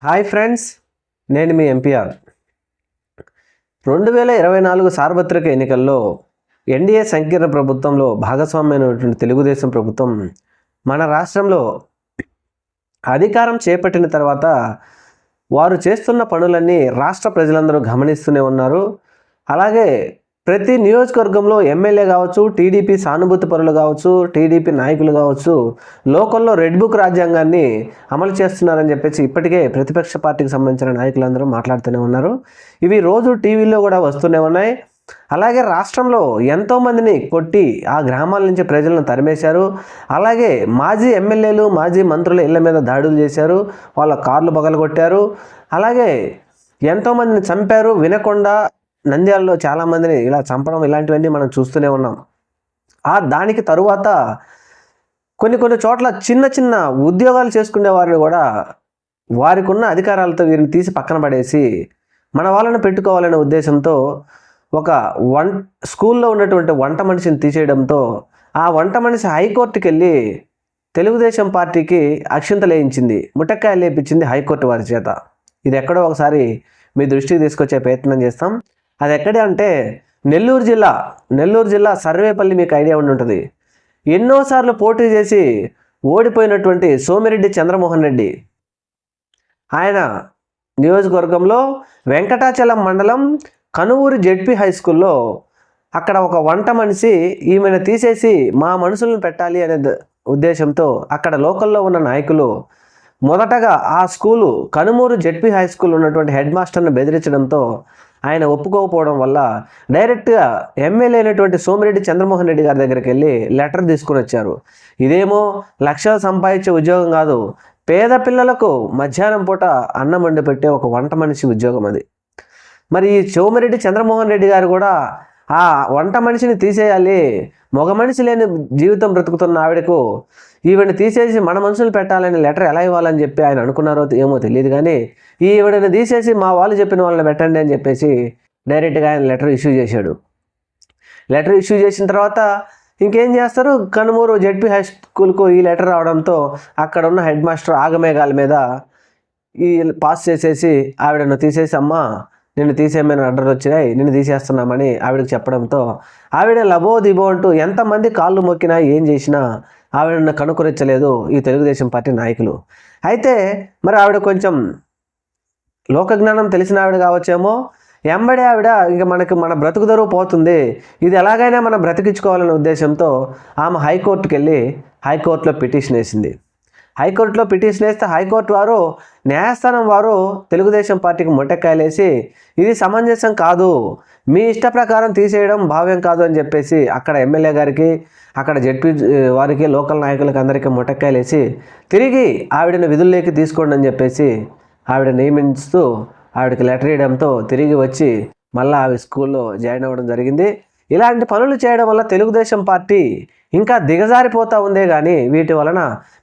Hi friends, నేను మీ MPR. 2024 సార్వత్రిక ఎన్నికల్లో ఎన్డీఏ సంకీర్ణ ప్రభుత్వంలో భాగస్వామ్యమైనటువంటి తెలుగుదేశం ప్రభుత్వం మన రాష్ట్రంలో అధికారం చేపట్టిన తర్వాత వారు చేస్తున్న పనులన్నీ రాష్ట్ర ప్రజలందరూ గమనిస్తూనే ఉన్నారు. అలాగే ప్రతి నియోజకవర్గంలో ఎమ్మెల్యే కావచ్చు, టీడీపీ సానుభూతి పరులు కావచ్చు, టీడీపీ నాయకులు కావచ్చు, లోకల్లో రెడ్ బుక్ రాజ్యాంగాన్ని అమలు చేస్తున్నారని చెప్పేసి ఇప్పటికే ప్రతిపక్ష పార్టీకి సంబంధించిన నాయకులందరూ మాట్లాడుతూనే ఉన్నారు. ఇవి రోజు టీవీలో కూడా వస్తూనే ఉన్నాయి. అలాగే రాష్ట్రంలో ఎంతోమందిని కొట్టి ఆ గ్రామాల నుంచి ప్రజలను తరిమేశారు. అలాగే మాజీ ఎమ్మెల్యేలు, మాజీ మంత్రుల ఇళ్ల మీద దాడులు చేశారు, వాళ్ళ కార్లు పగలగొట్టారు. అలాగే ఎంతోమందిని చంపారు. వినకొండ, నంద్యాలలో చాలామందిని ఇలా చంపడం, ఇలాంటివన్నీ మనం చూస్తూనే ఉన్నాం. దానికి తరువాత కొన్ని చోట్ల చిన్న చిన్న ఉద్యోగాలు చేసుకునే వారిని కూడా వారికి ఉన్న అధికారాలతో వీరిని తీసి పక్కన పడేసి మన వాళ్ళని పెట్టుకోవాలనే ఉద్దేశంతో ఒక స్కూల్లో ఉన్నటువంటి వంట మనిషిని తీసేయడంతో ఆ వంట మనిషి హైకోర్టుకి వెళ్ళి తెలుగుదేశం పార్టీకి అక్షింతలు వేయించింది, ముటక్కాయలు లేపించింది హైకోర్టు వారి చేత. ఇది ఎక్కడో ఒకసారి మీ దృష్టికి తీసుకొచ్చే ప్రయత్నం చేస్తాం. అది ఎక్కడే అంటే నెల్లూరు జిల్లా సర్వేపల్లి. మీకు ఐడియా ఉండి ఉంటుంది. ఎన్నోసార్లు పోటీ చేసి ఓడిపోయినటువంటి సోమిరెడ్డి చంద్రమోహన్ రెడ్డి, ఆయన నియోజకవర్గంలో వెంకటాచలం మండలం కనువూరు జెడ్పీ హై స్కూల్లో అక్కడ ఒక వంట మనిషి ఈమెను తీసేసి మా మనుషులను పెట్టాలి అనే ఉద్దేశంతో అక్కడ లోకల్లో ఉన్న నాయకులు మొదటగా ఆ school Kanumuru ZP high school ఉన్నటువంటి హెడ్ మాస్టర్ను బెదిరించడంతో ఆయన ఒప్పుకోకపోవడం వల్ల డైరెక్ట్గా ఎమ్మెల్యే అయినటువంటి సోమిరెడ్డి చంద్రమోహన్ రెడ్డి గారి దగ్గరికి వెళ్ళి లెటర్ తీసుకుని వచ్చారు. ఇదేమో లక్షలు సంపాదించే ఉద్యోగం కాదు, పేద పిల్లలకు మధ్యాహ్నం పూట అన్నం వండి పెట్టే ఒక వంట మనిషి ఉద్యోగం అది. మరి ఈ సోమిరెడ్డి చంద్రమోహన్ రెడ్డి గారు కూడా ఆ వంట మనిషిని తీసేయాలి, మగ మనిషి లేని జీవితం బ్రతుకుతున్న ఆవిడకు ఈవిడని తీసేసి మన మనుషులు పెట్టాలని లెటర్ ఎలా ఇవ్వాలని చెప్పి ఆయన అనుకున్నారో ఏమో తెలియదు. కానీ ఈవిడని తీసేసి మా వాళ్ళు చెప్పిన వాళ్ళని పెట్టండి అని చెప్పేసి డైరెక్ట్గా ఆయన లెటర్ ఇష్యూ చేశాడు. లెటర్ ఇష్యూ చేసిన తర్వాత ఇంకేం చేస్తారు, కనుమూరు జెడ్పీ హై స్కూల్కు ఈ లెటర్ రావడంతో అక్కడ ఉన్న హెడ్ మాస్టర్ ఆగమేఘాల మీద ఈ పాస్ చేసేసి ఆవిడను తీసేసి అమ్మా నిన్ను తీసేయమని ఆర్డర్ వచ్చినాయి, నిన్ను తీసేస్తున్నామని ఆవిడకి చెప్పడంతో ఆవిడ లబో దిబో అంటూ ఎంతమంది కాళ్ళు మొక్కినా ఏం చేసినా ఆవిడను కనుకరించలేదు ఈ తెలుగుదేశం పార్టీ నాయకులు. అయితే మరి ఆవిడ కొంచెం లోకజ్ఞానం తెలిసిన ఆవిడ కావచ్చేమో, ఎంబడే ఆవిడ ఇంకా మన బ్రతుకు దరువు పోతుంది, ఇది ఎలాగైనా మనం బ్రతికించుకోవాలనే ఉద్దేశంతో ఆమె హైకోర్టుకి వెళ్ళి హైకోర్టులో పిటిషన్ వేసింది. హైకోర్టులో పిటిషన్ వేస్తే హైకోర్టు వారు, న్యాయస్థానం వారు తెలుగుదేశం పార్టీకి మొట్టెక్కాయలేసి ఇది సమంజసం కాదు, మీ ఇష్ట ప్రకారం తీసేయడం భావ్యం కాదు అని చెప్పేసి అక్కడ ఎమ్మెల్యే గారికి, అక్కడ జెడ్పీ వారికి, లోకల్ నాయకులకి అందరికీ మొట్టెక్కాయలేసి తిరిగి ఆవిడని విధుల్లోకి తీసుకోండి అని చెప్పేసి ఆవిడ నియమిస్తూ ఆవిడకి లెటర్ ఇవ్వడంతో తిరిగి వచ్చి మళ్ళీ ఆవిడ స్కూల్లో జాయిన్ అవ్వడం జరిగింది. ఇలాంటి పనులు చేయడం వల్ల తెలుగుదేశం పార్టీ ఇంకా దిగజారిపోతూ ఉందే కానీ వీటి వలన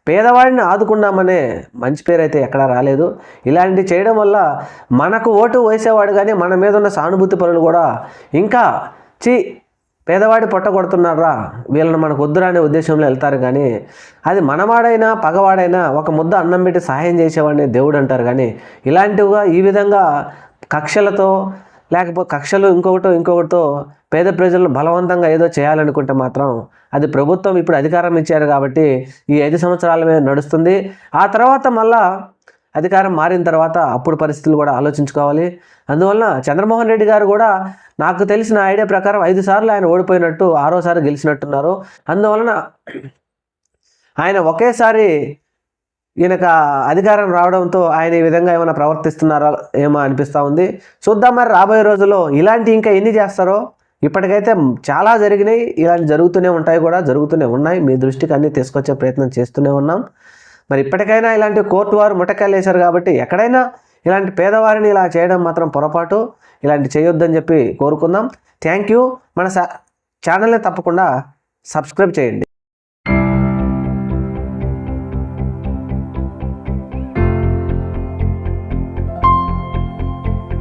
పేదవాడిని ఆదుకున్నామనే మంచి పేరు అయితే ఎక్కడా రాలేదు. ఇలాంటి చేయడం వల్ల మనకు ఓటు వేసేవాడు కానీ మన మీద ఉన్న సానుభూతి పనులు కూడా ఇంకా పేదవాడి పొట్ట కొడుతున్నారా, వీళ్ళని మనకు వద్దురా అనే ఉద్దేశంలో వెళ్తారు. కానీ అది మనవాడైనా పగవాడైనా ఒక ముద్ద అన్నం పెట్టి సహాయం చేసేవాడిని దేవుడు అంటారు. కానీ ఇలాంటివిగా ఈ విధంగా కక్షలతో లేకపోతే కక్షలు ఇంకొకటితో పేద ప్రజలను బలవంతంగా ఏదో చేయాలనుకుంటే మాత్రం అది ప్రభుత్వం ఇప్పుడు అధికారం ఇచ్చారు కాబట్టి ఈ 5 సంవత్సరాల మీద నడుస్తుంది. ఆ తర్వాత మళ్ళా అధికారం మారిన తర్వాత అప్పుడు పరిస్థితులు కూడా ఆలోచించుకోవాలి. అందువలన చంద్రమోహన్ రెడ్డి గారు కూడా నాకు తెలిసిన ఐడియా ప్రకారం 5 సార్లు ఆయన ఓడిపోయినట్టు 6వసారి గెలిచినట్టున్నారు. అందువలన ఆయన ఒకేసారి ఈయనకు అధికారం రావడంతో ఆయన ఈ విధంగా ఏమైనా ప్రవర్తిస్తున్నారా ఏమో అనిపిస్తూ ఉంది. చూద్దాం మరి రాబోయే రోజుల్లో ఇలాంటి ఇంకా ఎన్ని చేస్తారో. ఇప్పటికైతే చాలా జరిగినాయి, ఇలాంటి జరుగుతూనే ఉన్నాయి. మీ దృష్టికి అన్నీ తీసుకొచ్చే ప్రయత్నం చేస్తూనే ఉన్నాం. మరి ఇప్పటికైనా ఇలాంటి కోర్టు వారు ముటకాయలు వేశారు కాబట్టి ఎక్కడైనా ఇలాంటి పేదవారిని ఇలా చేయడం మాత్రం పొరపాటు, ఇలాంటి చేయొద్దని చెప్పి కోరుకుందాం. Thank you. మన ఛానల్ని తప్పకుండా సబ్స్క్రైబ్ చేయండి.